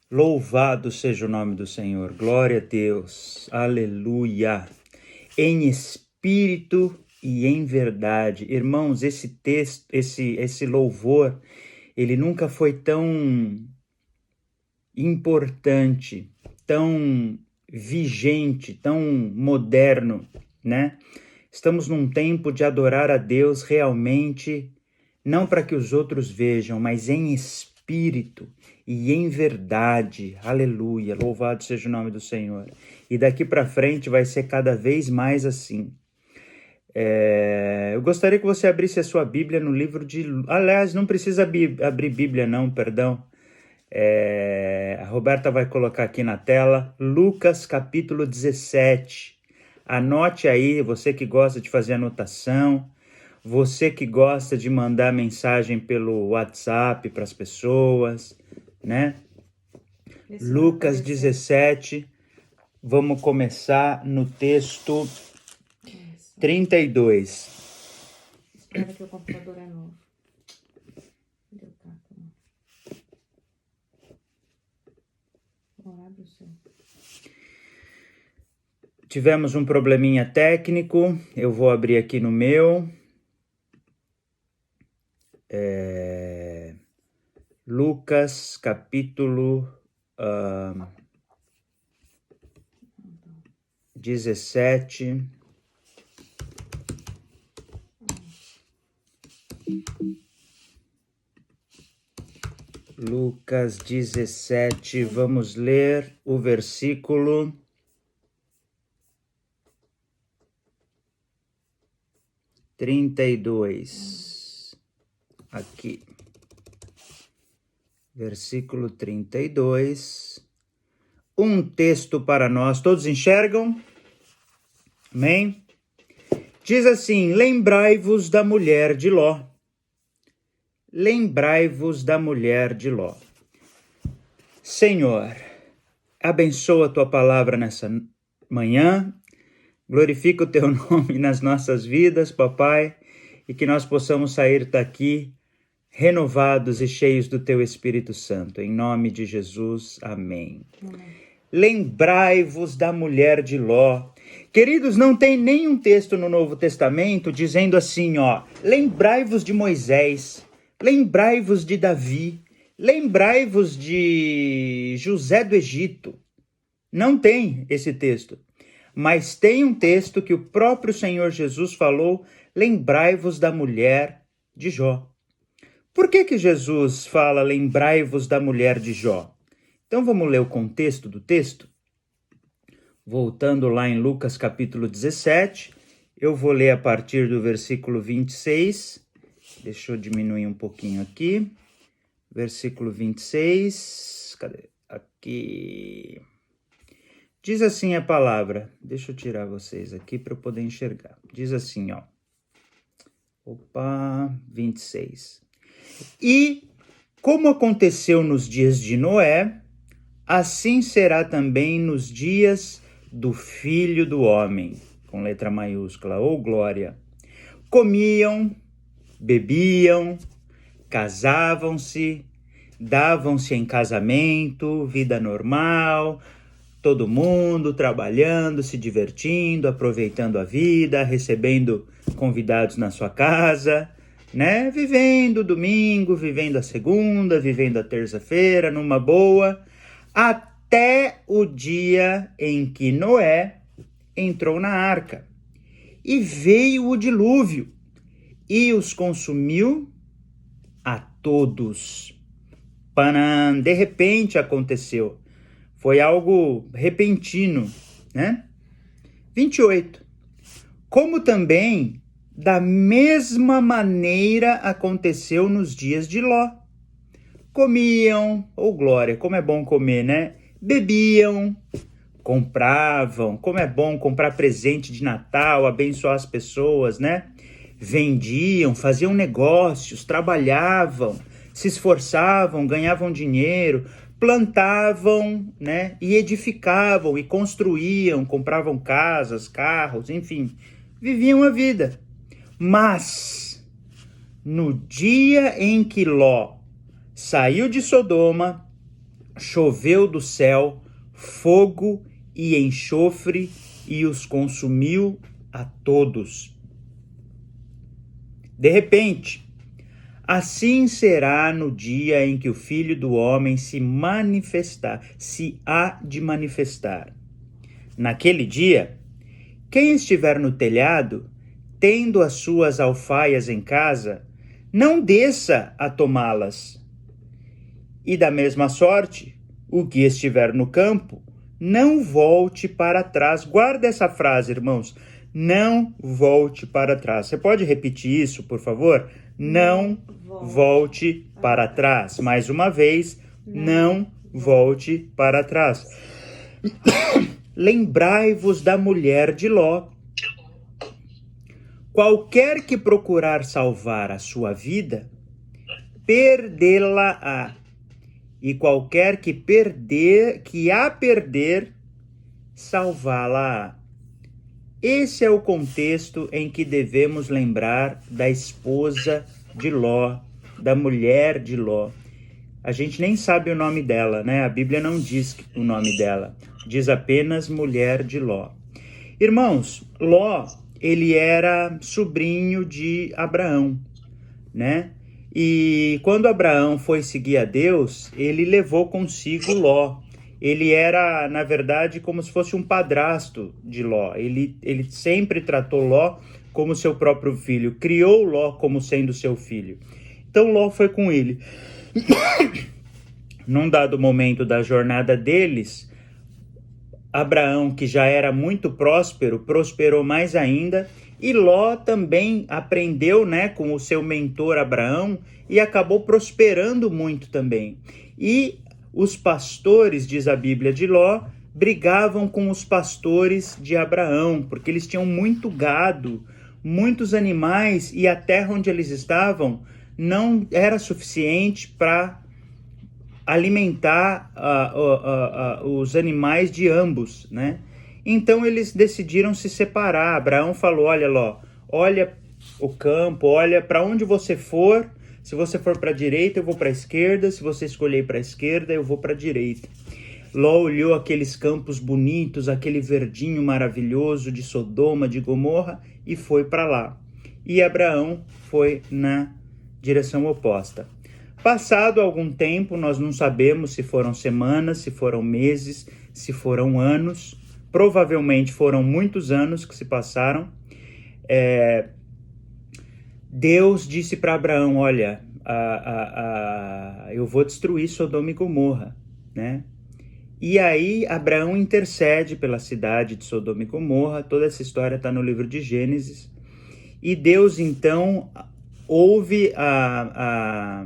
Louvado seja o nome do Senhor, glória a Deus, aleluia, em espírito e em verdade. Irmãos, esse texto, esse louvor, ele nunca foi tão importante, tão vigente, tão moderno, né? Estamos num tempo de adorar a Deus realmente, não para que os outros vejam, mas em espírito e em verdade. Aleluia, louvado seja o nome do Senhor. E daqui para frente vai ser cada vez mais assim. Eu gostaria que você abrisse a sua Bíblia no livro de... Aliás, não precisa abrir Bíblia não, perdão. A Roberta vai colocar aqui na tela, Lucas capítulo 17. Anote aí, você que gosta de fazer anotação, você que gosta de mandar mensagem pelo WhatsApp para as pessoas, né? Lucas 17, vamos começar no texto 32. Espera que o computador é novo. Deu caco, não. Tivemos um probleminha técnico, eu vou abrir aqui no meu. Lucas, capítulo 17. Lucas 17, vamos ler o versículo 32. Aqui. Versículo 32. Um texto para nós. Todos enxergam? Amém? Diz assim: lembrai-vos da mulher de Ló. Lembrai-vos da mulher de Ló. Senhor, abençoa a tua palavra nessa manhã. Glorifica o teu nome nas nossas vidas, papai, e que nós possamos sair daqui renovados e cheios do teu Espírito Santo. Em nome de Jesus, amém. Lembrai-vos da mulher de Ló. Queridos, não tem nenhum texto no Novo Testamento dizendo assim, lembrai-vos de Moisés, lembrai-vos de Davi, lembrai-vos de José do Egito. Não tem esse texto. Mas tem um texto que o próprio Senhor Jesus falou, lembrai-vos da mulher de Jó. Por que Jesus fala lembrai-vos da mulher de Jó? Então vamos ler o contexto do texto? Voltando lá em Lucas capítulo 17, eu vou ler a partir do versículo 26. Deixa eu diminuir um pouquinho aqui. Versículo 26. Cadê? Aqui. Diz assim a palavra. Deixa eu tirar vocês aqui para eu poder enxergar. Diz assim, 26. E como aconteceu nos dias de Noé, assim será também nos dias do Filho do Homem, com letra maiúscula, ou glória. Comiam, bebiam, casavam-se, davam-se em casamento, vida normal, todo mundo trabalhando, se divertindo, aproveitando a vida, recebendo convidados na sua casa, né? Vivendo o domingo, vivendo a segunda, vivendo a terça-feira, numa boa, até o dia em que Noé entrou na arca. E veio o dilúvio e os consumiu a todos. Panam, de repente aconteceu. Foi algo repentino, né? 28. Como também, da mesma maneira, aconteceu nos dias de Ló. Comiam, glória, como é bom comer, né? Bebiam, compravam, como é bom comprar presente de Natal, abençoar as pessoas, né? Vendiam, faziam negócios, trabalhavam, se esforçavam, ganhavam dinheiro, plantavam, né, e edificavam, e construíam, compravam casas, carros, enfim, viviam a vida. Mas, no dia em que Ló saiu de Sodoma, choveu do céu fogo e enxofre e os consumiu a todos. De repente, assim será no dia em que o Filho do Homem se há de manifestar. Naquele dia, quem estiver no telhado, tendo as suas alfaias em casa, não desça a tomá-las. E da mesma sorte, o que estiver no campo, não volte para trás. Guarda essa frase, irmãos. Não volte para trás. Você pode repetir isso, por favor? Não volte para trás. Mais uma vez, não volte para trás. Lembrai-vos da mulher de Ló. Qualquer que procurar salvar a sua vida, perdê-la-á. E qualquer que a perder, salvá-la-á. Esse é o contexto em que devemos lembrar da esposa de Ló, da mulher de Ló. A gente nem sabe o nome dela, né? A Bíblia não diz o nome dela. Diz apenas mulher de Ló. Irmãos, Ló, ele era sobrinho de Abraão, né? E quando Abraão foi seguir a Deus, ele levou consigo Ló. Ele era, na verdade, como se fosse um padrasto de Ló. Ele sempre tratou Ló como seu próprio filho, criou Ló como sendo seu filho. Então Ló foi com ele. Num dado momento da jornada deles, Abraão, que já era muito próspero, prosperou mais ainda, e Ló também aprendeu, né, com o seu mentor Abraão e acabou prosperando muito também. E os pastores, diz a Bíblia, de Ló, brigavam com os pastores de Abraão, porque eles tinham muito gado, muitos animais, e a terra onde eles estavam não era suficiente para alimentar os animais de ambos, né? Então eles decidiram se separar. Abraão falou: olha, Ló, olha o campo, olha para onde você for. Se você for para a direita, eu vou para a esquerda. Se você escolher para a esquerda, eu vou para a direita. Ló olhou aqueles campos bonitos, aquele verdinho maravilhoso de Sodoma, de Gomorra, e foi para lá. E Abraão foi na direção oposta. Passado algum tempo, nós não sabemos se foram semanas, se foram meses, se foram anos. Provavelmente foram muitos anos que se passaram. Deus disse para Abraão: olha, eu vou destruir Sodoma e Gomorra, né? E aí Abraão intercede pela cidade de Sodoma e Gomorra. Toda essa história está no livro de Gênesis. E Deus então ouve a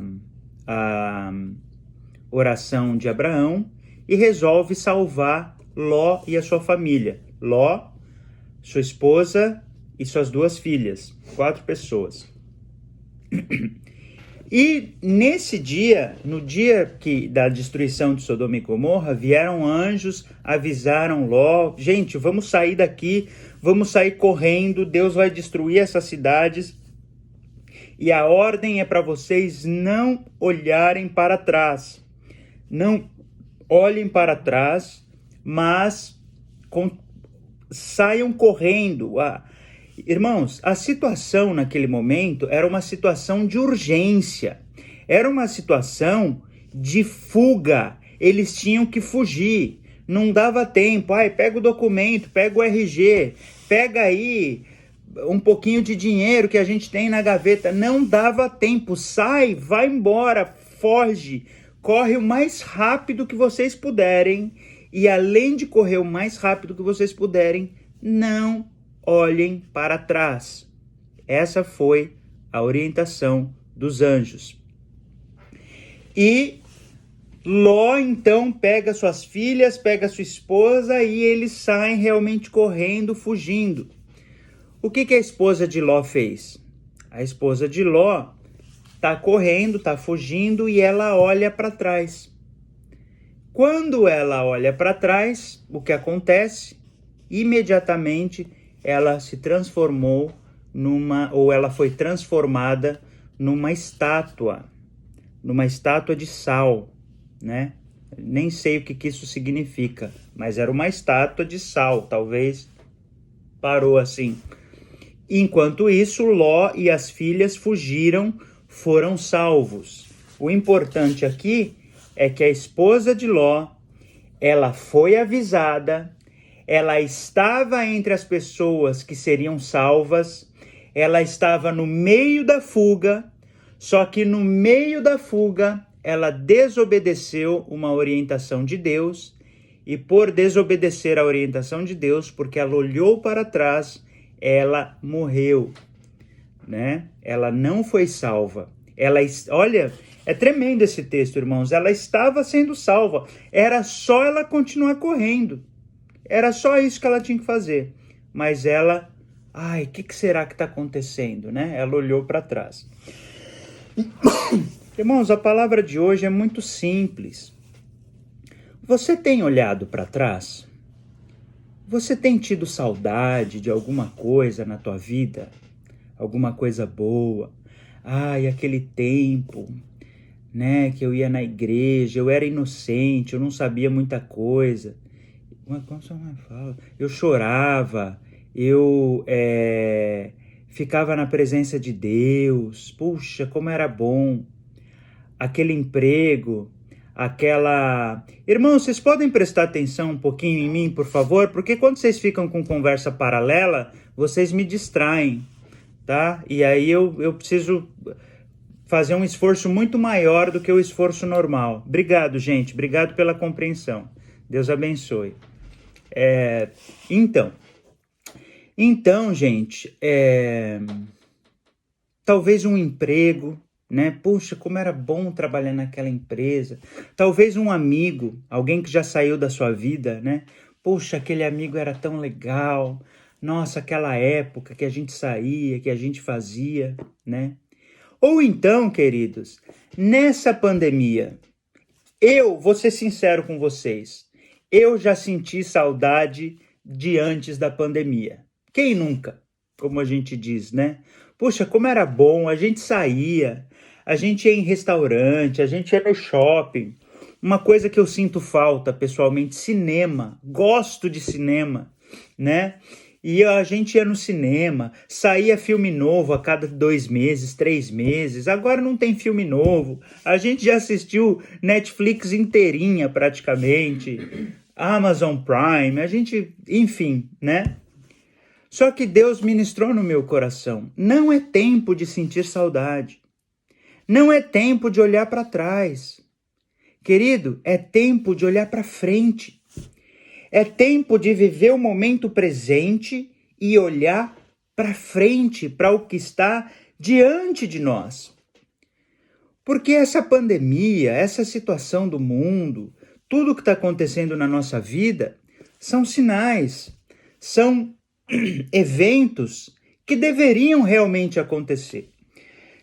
oração de Abraão e resolve salvar Ló e a sua família. Ló, sua esposa e suas 2 filhas. 4 pessoas. E nesse dia, no dia da destruição de Sodoma e Gomorra, vieram anjos, avisaram Ló: gente, vamos sair daqui, vamos sair correndo, Deus vai destruir essas cidades. E a ordem é para vocês não olharem para trás. Não olhem para trás, mas saiam correndo. Irmãos, a situação naquele momento era uma situação de urgência. Era uma situação de fuga. Eles tinham que fugir. Não dava tempo. Pega o documento, pega o RG, pega aí um pouquinho de dinheiro que a gente tem na gaveta. Não dava tempo. Sai, vai embora, foge, corre o mais rápido que vocês puderem. E além de correr o mais rápido que vocês puderem, não olhem para trás. Essa foi a orientação dos anjos. E Ló então pega suas filhas, pega sua esposa e eles saem realmente correndo, fugindo. O que a esposa de Ló fez? A esposa de Ló está correndo, está fugindo e ela olha para trás. Quando ela olha para trás, o que acontece? Imediatamente ela se transformou ela foi transformada numa estátua de sal, né? Nem sei o que isso significa, mas era uma estátua de sal, talvez parou assim. Enquanto isso, Ló e as filhas fugiram, foram salvos. O importante aqui é que a esposa de Ló, ela foi avisada, ela estava entre as pessoas que seriam salvas, ela estava no meio da fuga, só que no meio da fuga ela desobedeceu uma orientação de Deus, e por desobedecer a orientação de Deus, porque ela olhou para trás, ela morreu, né? Ela não foi salva. Olha, é tremendo esse texto, irmãos. Ela estava sendo salva. Era só ela continuar correndo. Era só isso que ela tinha que fazer. Mas ela, o que será que está acontecendo, né? Ela olhou para trás. Irmãos, a palavra de hoje é muito simples. Você tem olhado para trás? Você tem tido saudade de alguma coisa na tua vida? Alguma coisa boa? Aquele tempo, né, que eu ia na igreja, eu era inocente, eu não sabia muita coisa. Como sua mãe fala? Eu chorava, eu ficava na presença de Deus. Puxa, como era bom. Aquele emprego, aquela... Irmãos, vocês podem prestar atenção um pouquinho em mim, por favor? Porque quando vocês ficam com conversa paralela, vocês me distraem, tá? E aí eu preciso fazer um esforço muito maior do que o esforço normal. Obrigado, gente. Obrigado pela compreensão. Deus abençoe. Então, gente, talvez um emprego, né? Puxa, como era bom trabalhar naquela empresa. Talvez um amigo, alguém que já saiu da sua vida, né? Puxa, aquele amigo era tão legal. Nossa, aquela época que a gente saía, que a gente fazia, né? Ou então, queridos, nessa pandemia, vou ser sincero com vocês, eu já senti saudade de antes da pandemia. Quem nunca? Como a gente diz, né? Puxa, como era bom, a gente saía, a gente ia em restaurante, a gente ia no shopping. Uma coisa que eu sinto falta, pessoalmente, cinema. Gosto de cinema, né? E a gente ia no cinema, saía filme novo a cada 2 meses, 3 meses. Agora não tem filme novo. A gente já assistiu Netflix inteirinha praticamente, Amazon Prime, enfim, né? Só que Deus ministrou no meu coração. Não é tempo de sentir saudade. Não é tempo de olhar para trás. Querido, é tempo de olhar para frente. É tempo de viver o momento presente e olhar para frente, para o que está diante de nós. Porque essa pandemia, essa situação do mundo, tudo que está acontecendo na nossa vida, são sinais, são eventos que deveriam realmente acontecer,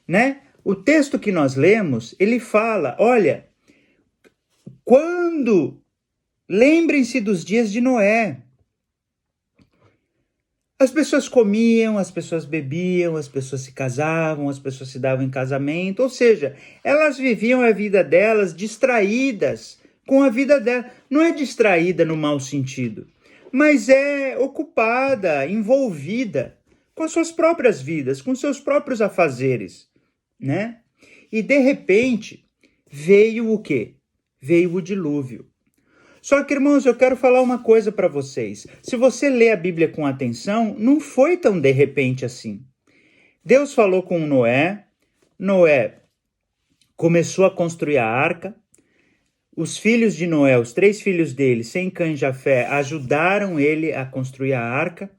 né? O texto que nós lemos, ele fala, olha, lembrem-se dos dias de Noé. As pessoas comiam, as pessoas bebiam, as pessoas se casavam, as pessoas se davam em casamento, ou seja, elas viviam a vida delas distraídas com a vida delas. Não é distraída no mau sentido, mas é ocupada, envolvida com as suas próprias vidas, com seus próprios afazeres, né? E de repente veio o quê? Veio o dilúvio. Só que, irmãos, eu quero falar uma coisa para vocês. Se você lê a Bíblia com atenção, não foi tão de repente assim. Deus falou com Noé, Noé começou a construir a arca, os filhos de Noé, os 3 filhos dele, Sem, Cã e Jafé, ajudaram ele a construir a arca,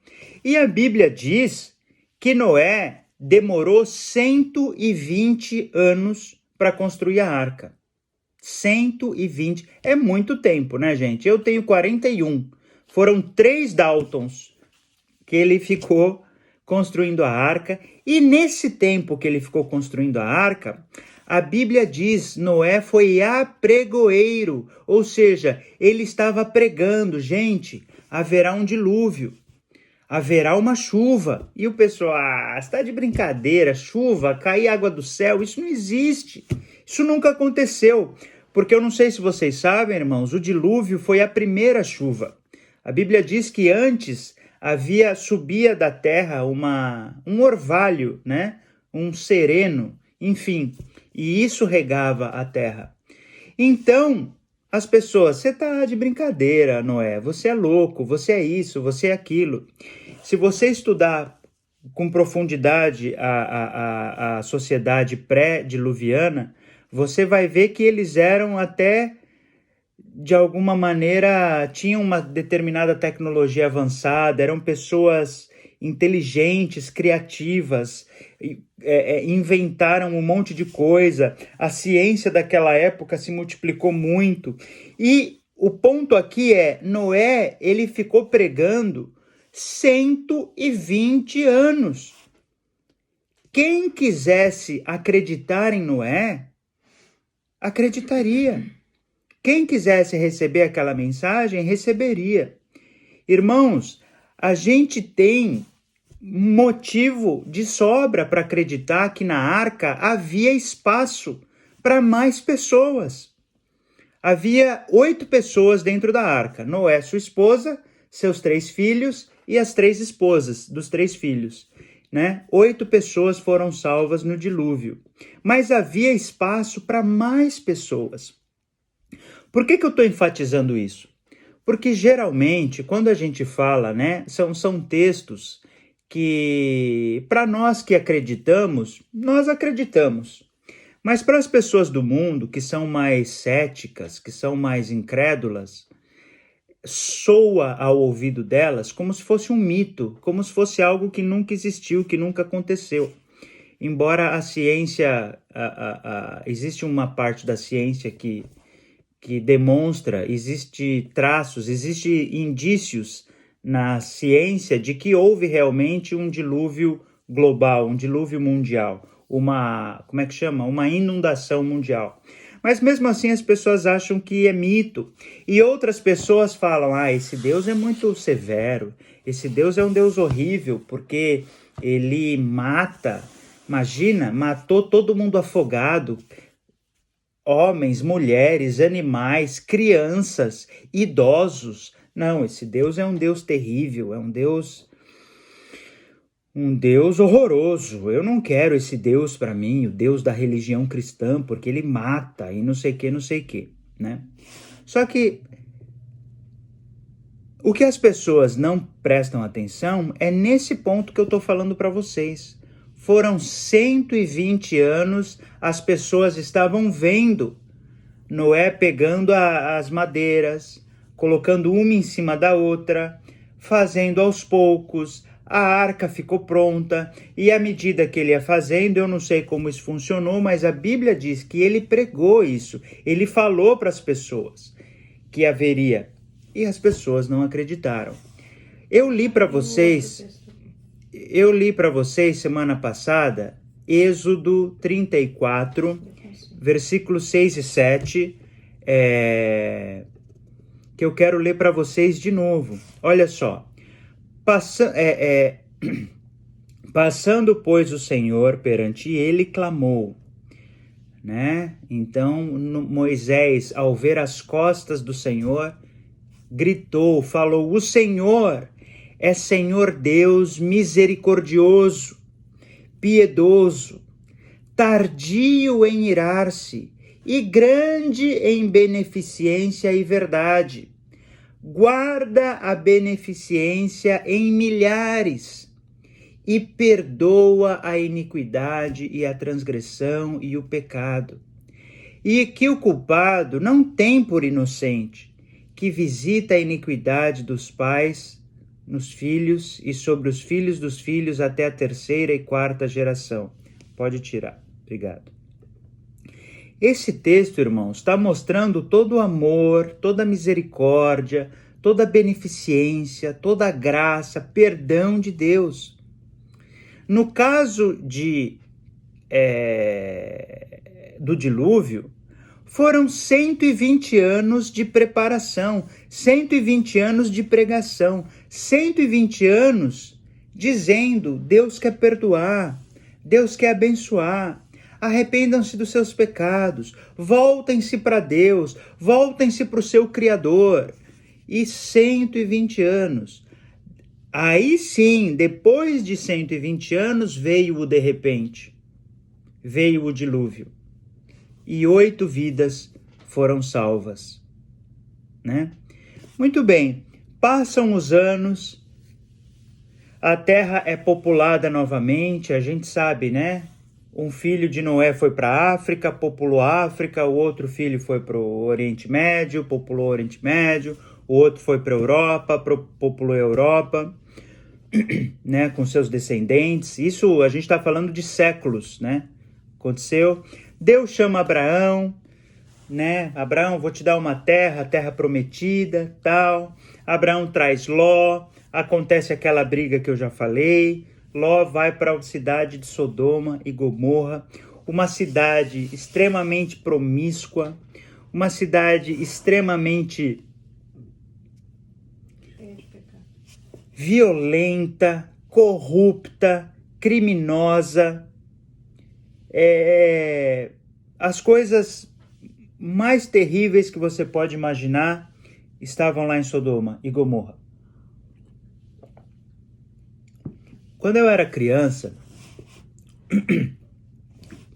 e a Bíblia diz que Noé demorou 120 anos para construir a arca. 120, é muito tempo, né, gente? Eu tenho 41, foram 3 Daltons que ele ficou construindo a arca, e nesse tempo que ele ficou construindo a arca, a Bíblia diz, Noé foi apregoeiro, ou seja, ele estava pregando, gente, haverá um dilúvio, haverá uma chuva, e o pessoal, está de brincadeira, chuva, cair água do céu, isso não existe, isso nunca aconteceu, Porque eu não sei se vocês sabem, irmãos, o dilúvio foi a primeira chuva. A Bíblia diz que antes subia da terra um orvalho, né? Um sereno, enfim, e isso regava a terra. Então, as pessoas, você tá de brincadeira, Noé, você é louco, você é isso, você é aquilo. Se você estudar com profundidade a sociedade pré-diluviana, você vai ver que eles eram até, de alguma maneira, tinham uma determinada tecnologia avançada, eram pessoas inteligentes, criativas, inventaram um monte de coisa, a ciência daquela época se multiplicou muito. E o ponto aqui é, Noé, ele ficou pregando 120 anos. Quem quisesse acreditar em Noé, acreditaria. Quem quisesse receber aquela mensagem, receberia. Irmãos, a gente tem motivo de sobra para acreditar que na arca havia espaço para mais pessoas. Havia 8 pessoas dentro da arca. Noé, sua esposa, seus 3 filhos e as 3 esposas dos 3 filhos. Né? 8 pessoas foram salvas no dilúvio. Mas havia espaço para mais pessoas. Por que eu estou enfatizando isso? Porque geralmente, quando a gente fala, né, são textos que, para nós que acreditamos, nós acreditamos. Mas para as pessoas do mundo que são mais céticas, que são mais incrédulas, soa ao ouvido delas como se fosse um mito, como se fosse algo que nunca existiu, que nunca aconteceu. Embora a ciência, existe uma parte da ciência que demonstra, existe traços, existe indícios na ciência de que houve realmente um dilúvio global, um dilúvio mundial, uma inundação mundial. Mas mesmo assim as pessoas acham que é mito. E outras pessoas falam, esse Deus é muito severo, esse Deus é um Deus horrível, porque ele mata. Imagina, matou todo mundo afogado. Homens, mulheres, animais, crianças, idosos. Não, esse Deus é um Deus terrível, é um Deus horroroso. Eu não quero esse Deus para mim, o Deus da religião cristã, porque ele mata e não sei o que, né? Só que o que as pessoas não prestam atenção é nesse ponto que eu estou falando para vocês. Foram 120 anos, as pessoas estavam vendo Noé pegando as madeiras, colocando uma em cima da outra, fazendo aos poucos, a arca ficou pronta, e à medida que ele ia fazendo, eu não sei como isso funcionou, mas a Bíblia diz que ele pregou isso, ele falou para as pessoas que haveria, e as pessoas não acreditaram. Eu li para vocês semana passada, Êxodo 34, versículos 6 e 7, que eu quero ler para vocês de novo. Olha só. Passando, pois, o Senhor perante ele, clamou, né? Então, Moisés, ao ver as costas do Senhor, gritou, falou, o Senhor é Senhor Deus misericordioso, piedoso, tardio em irar-se e grande em beneficência e verdade. Guarda a beneficência em milhares e perdoa a iniquidade e a transgressão e o pecado. E que o culpado não tem por inocente, que visita a iniquidade dos pais nos filhos e sobre os filhos dos filhos até a 3ª e 4ª geração. Pode tirar. Obrigado. Esse texto, irmãos, está mostrando todo o amor, toda a misericórdia, toda a beneficência, toda a graça, perdão de Deus. No caso do dilúvio, foram 120 anos de preparação, 120 anos de pregação, 120 anos dizendo, Deus quer perdoar, Deus quer abençoar. arrependam-se dos seus pecados, voltem-se para Deus, voltem-se para o seu Criador. E 120 anos. Aí sim, depois de 120 anos, veio o de repente. Veio o dilúvio. E 8 vidas foram salvas. Né? Muito bem, passam os anos, a terra é populada novamente, a gente sabe, né? Um filho de Noé foi para a África, populou a África, o outro filho foi para o Oriente Médio, populou o Oriente Médio, o outro foi para a Europa, populou a Europa, né? Com seus descendentes. Isso a gente está falando de séculos, né? Aconteceu. Deus chama Abraão, né? Abraão, vou te dar uma terra, terra prometida, tal. Abraão traz Ló, acontece aquela briga que eu já falei. Ló vai para a cidade de Sodoma e Gomorra, uma cidade extremamente promíscua, uma cidade extremamente violenta, corrupta, criminosa. As coisas mais terríveis que você pode imaginar estavam lá em Sodoma e Gomorra. Quando eu era criança,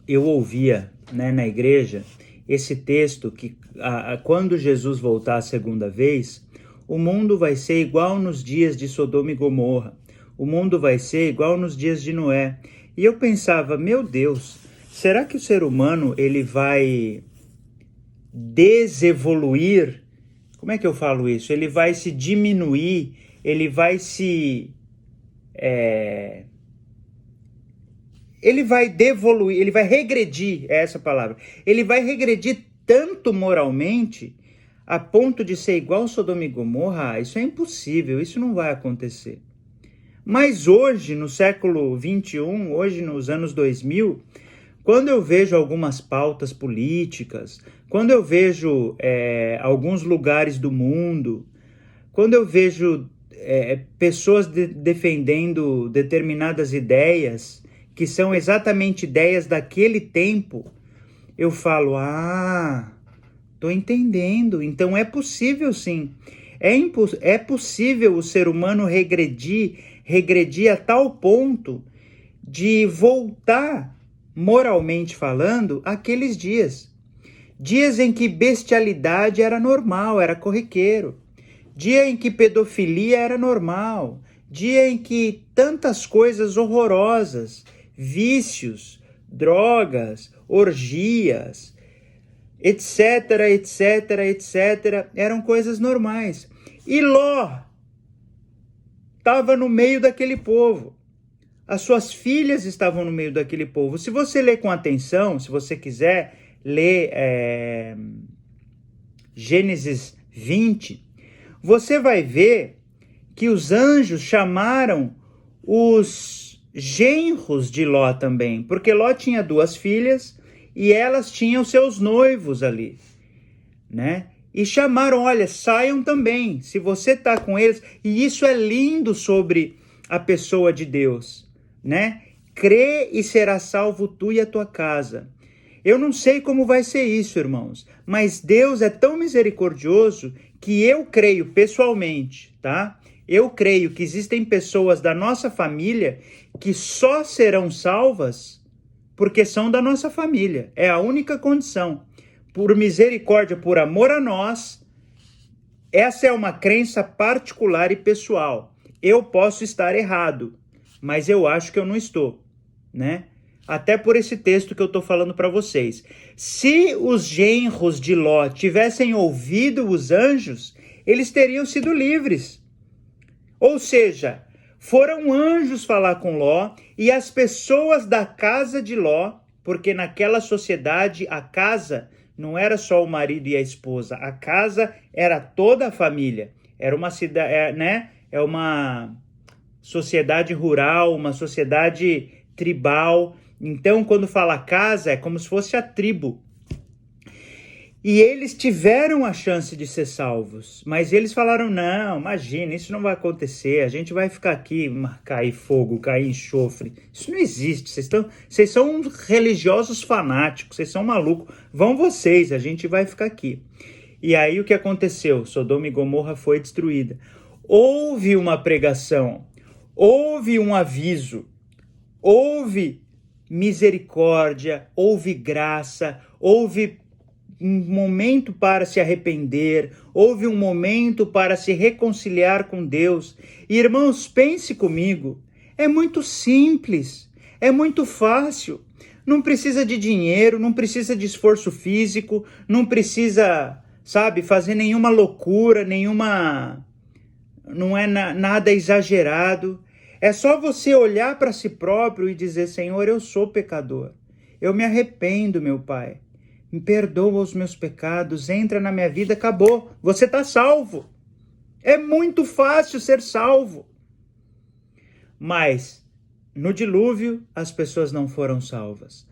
eu ouvia, né, na igreja esse texto que quando Jesus voltar a segunda vez, o mundo vai ser igual nos dias de Sodoma e Gomorra. O mundo vai ser igual nos dias de Noé. E eu pensava, meu Deus, será que o ser humano ele vai desevoluir? Como é que eu falo isso? Ele vai se diminuir, ele vai se... ele vai devoluir, ele vai regredir, é essa a palavra. Ele vai regredir tanto moralmente a ponto de ser igual Sodoma e Gomorra. Isso é impossível, isso não vai acontecer. Mas hoje, no século 21, hoje nos anos 2000, quando eu vejo algumas pautas políticas, quando eu vejo alguns lugares do mundo, quando eu vejo pessoas defendendo determinadas ideias, que são exatamente ideias daquele tempo, eu falo, tô entendendo, então é possível sim. É possível o ser humano regredir a tal ponto de voltar, moralmente falando, àqueles dias. Dias em que bestialidade era normal, era corriqueiro. Dia em que pedofilia era normal. Dia em que tantas coisas horrorosas, vícios, drogas, orgias, etc, etc, etc, eram coisas normais. E Ló estava no meio daquele povo. As suas filhas estavam no meio daquele povo. Se você ler com atenção, se você quiser ler Gênesis 20, você vai ver que os anjos chamaram os genros de Ló também, porque Ló tinha 2 filhas e elas tinham seus noivos ali, né? E chamaram, olha, saiam também, se você está com eles. E isso é lindo sobre a pessoa de Deus, né? Crê e será salvo tu e a tua casa. Eu não sei como vai ser isso, irmãos, mas Deus é tão misericordioso que eu creio pessoalmente, tá? Eu creio que existem pessoas da nossa família que só serão salvas porque são da nossa família. É a única condição. Por misericórdia, por amor a nós, essa é uma crença particular e pessoal. Eu posso estar errado, mas eu acho que eu não estou, né? Até por esse texto que eu estou falando para vocês. Se os genros de Ló tivessem ouvido os anjos, eles teriam sido livres. Ou seja, foram anjos falar com Ló e as pessoas da casa de Ló, porque naquela sociedade a casa não era só o marido e a esposa, a casa era toda a família. Era uma cidade, né? É uma sociedade rural, uma sociedade tribal. Então, quando fala casa, é como se fosse a tribo. E eles tiveram a chance de ser salvos, mas eles falaram, não, imagina, isso não vai acontecer, a gente vai ficar aqui, cair fogo, cair enxofre, isso não existe, vocês são religiosos fanáticos, vocês são malucos, vão vocês, a gente vai ficar aqui. E aí o que aconteceu? Sodoma e Gomorra foi destruída. Houve uma pregação, houve um aviso, houve misericórdia, houve graça, houve um momento para se arrepender, houve um momento para se reconciliar com Deus. E, irmãos, pense comigo, é muito simples, é muito fácil, não precisa de dinheiro, não precisa de esforço físico, não precisa, fazer nenhuma loucura, não é nada exagerado. É só você olhar para si próprio e dizer, Senhor, eu sou pecador, eu me arrependo, meu Pai. Me perdoa os meus pecados, entra na minha vida, acabou. Você está salvo. É muito fácil ser salvo. Mas no dilúvio as pessoas não foram salvas.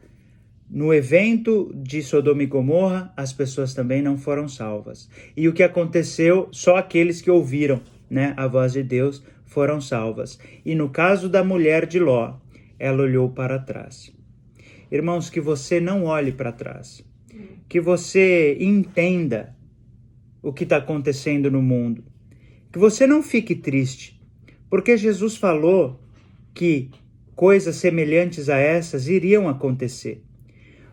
No evento de Sodoma e Gomorra, as pessoas também não foram salvas. E o que aconteceu, só aqueles que ouviram, a voz de Deus foram salvas. E no caso da mulher de Ló, ela olhou para trás. Irmãos, que você não olhe para trás. Que você entenda o que está acontecendo no mundo. Que você não fique triste, porque Jesus falou que coisas semelhantes a essas iriam acontecer.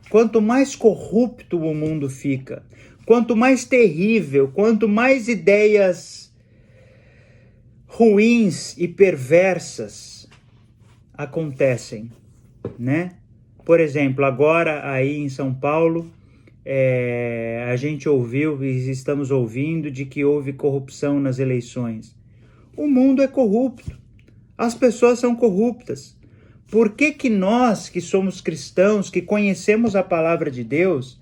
Quanto mais corrupto o mundo fica, quanto mais terrível, quanto mais ideias ruins e perversas acontecem, Por exemplo, agora aí em São Paulo, a gente ouviu e estamos ouvindo de que houve corrupção nas eleições. O mundo é corrupto, as pessoas são corruptas. Por que nós, que somos cristãos, que conhecemos a palavra de Deus,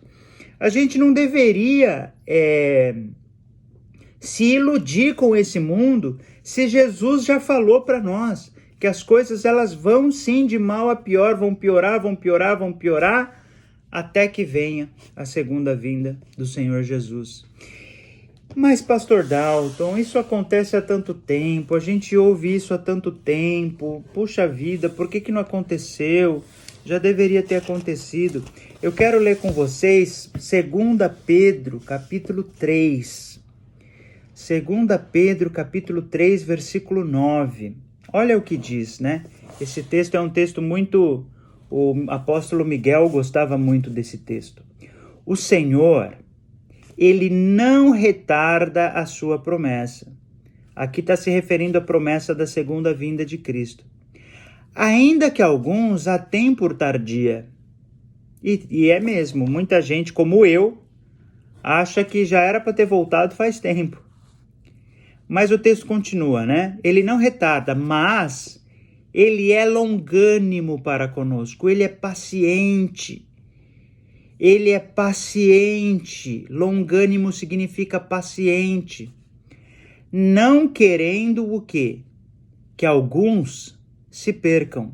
a gente não deveria se iludir com esse mundo se Jesus já falou para nós que as coisas elas vão sim de mal a pior, vão piorar, até que venha a segunda vinda do Senhor Jesus. Mas, pastor Dalton, isso acontece há tanto tempo, a gente ouve isso há tanto tempo, puxa vida, por que não aconteceu? Já deveria ter acontecido. Eu quero ler com vocês 2 Pedro, capítulo 3. 2 Pedro, capítulo 3, versículo 9. Olha o que diz, Esse texto é um texto muito... O apóstolo Miguel gostava muito desse texto. O Senhor, ele não retarda a sua promessa. Aqui está se referindo à promessa da segunda vinda de Cristo. Ainda que alguns a têm por tardia. E é mesmo, muita gente, como eu, acha que já era para ter voltado faz tempo. Mas o texto continua, Ele não retarda, mas... Ele é longânimo para conosco, ele é paciente. Ele é paciente. Longânimo significa paciente. Não querendo o quê? Que alguns se percam,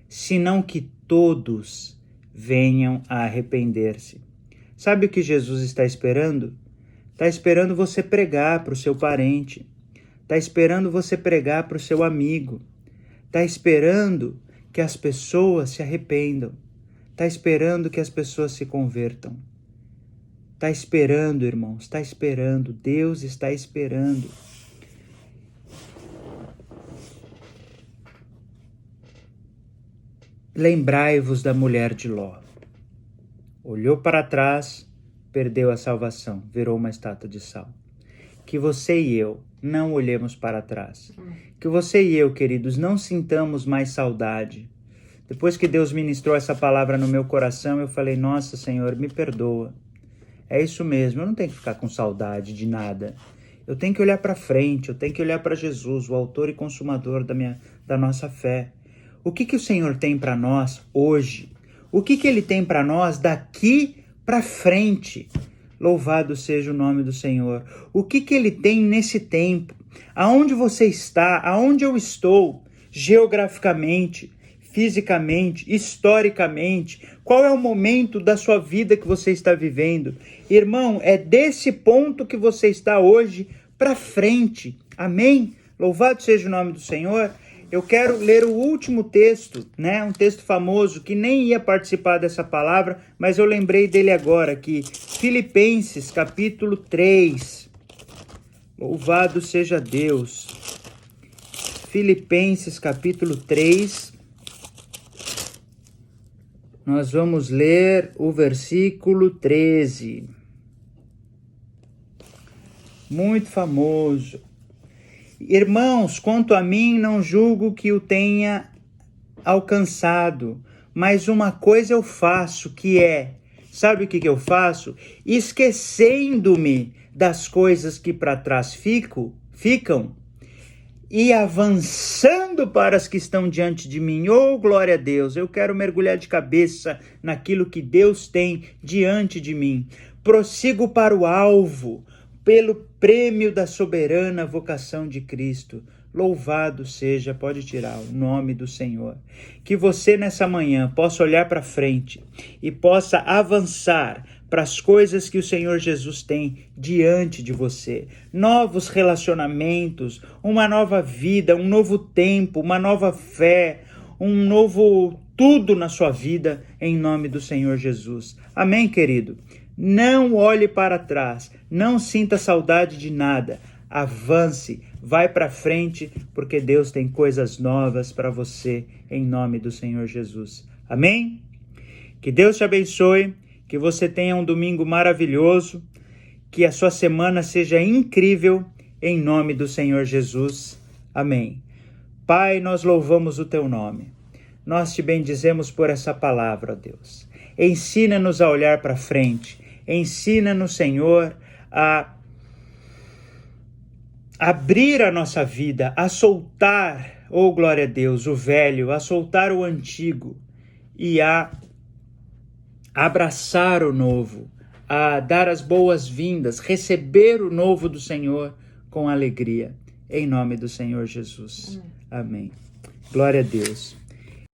senão que todos venham a arrepender-se. Sabe o que Jesus está esperando? Está esperando você pregar para o seu parente. Está esperando você pregar para o seu amigo. Está esperando que as pessoas se arrependam. Está esperando que as pessoas se convertam. Está esperando, irmãos, está esperando. Deus está esperando. Lembrai-vos da mulher de Ló. Olhou para trás, perdeu a salvação, virou uma estátua de sal. Que você e eu não olhemos para trás. Que você e eu, queridos, não sintamos mais saudade. Depois que Deus ministrou essa palavra no meu coração, eu falei, nossa, Senhor, me perdoa. É isso mesmo, eu não tenho que ficar com saudade de nada. Eu tenho que olhar para frente, eu tenho que olhar para Jesus, o autor e consumador da nossa fé. O que o Senhor tem para nós hoje? O que Ele tem para nós daqui para frente? Louvado seja o nome do Senhor. O que Ele tem nesse tempo? Aonde você está? Aonde eu estou? Geograficamente, fisicamente, historicamente? Qual é o momento da sua vida que você está vivendo? Irmão, é desse ponto que você está hoje para frente. Amém? Louvado seja o nome do Senhor. Eu quero ler o último texto, né? Um texto famoso que nem ia participar dessa palavra, mas eu lembrei dele agora aqui. Filipenses, capítulo 3. Louvado seja Deus. Filipenses, capítulo 3. Nós vamos ler o versículo 13. Muito famoso. Irmãos, quanto a mim, não julgo que o tenha alcançado, mas uma coisa eu faço, que é, sabe o que eu faço? Esquecendo-me das coisas que para trás ficam, e avançando para as que estão diante de mim. Oh, glória a Deus, eu quero mergulhar de cabeça naquilo que Deus tem diante de mim. Prossigo para o alvo, pelo prêmio da soberana vocação de Cristo. Louvado seja, pode tirar, o nome do Senhor. Que você nessa manhã possa olhar para frente e possa avançar para as coisas que o Senhor Jesus tem diante de você. Novos relacionamentos, uma nova vida, um novo tempo, uma nova fé, um novo tudo na sua vida, em nome do Senhor Jesus. Amém, querido? Não olhe para trás, não sinta saudade de nada, avance, vai para frente, porque Deus tem coisas novas para você, em nome do Senhor Jesus. Amém? Que Deus te abençoe, que você tenha um domingo maravilhoso, que a sua semana seja incrível, em nome do Senhor Jesus. Amém. Pai, nós louvamos o teu nome. Nós te bendizemos por essa palavra, ó Deus. Ensina-nos a olhar para frente. Ensina-nos, Senhor, a abrir a nossa vida, a soltar, oh glória a Deus, o velho, a soltar o antigo e a abraçar o novo, a dar as boas-vindas, receber o novo do Senhor com alegria. Em nome do Senhor Jesus. Amém. Glória a Deus.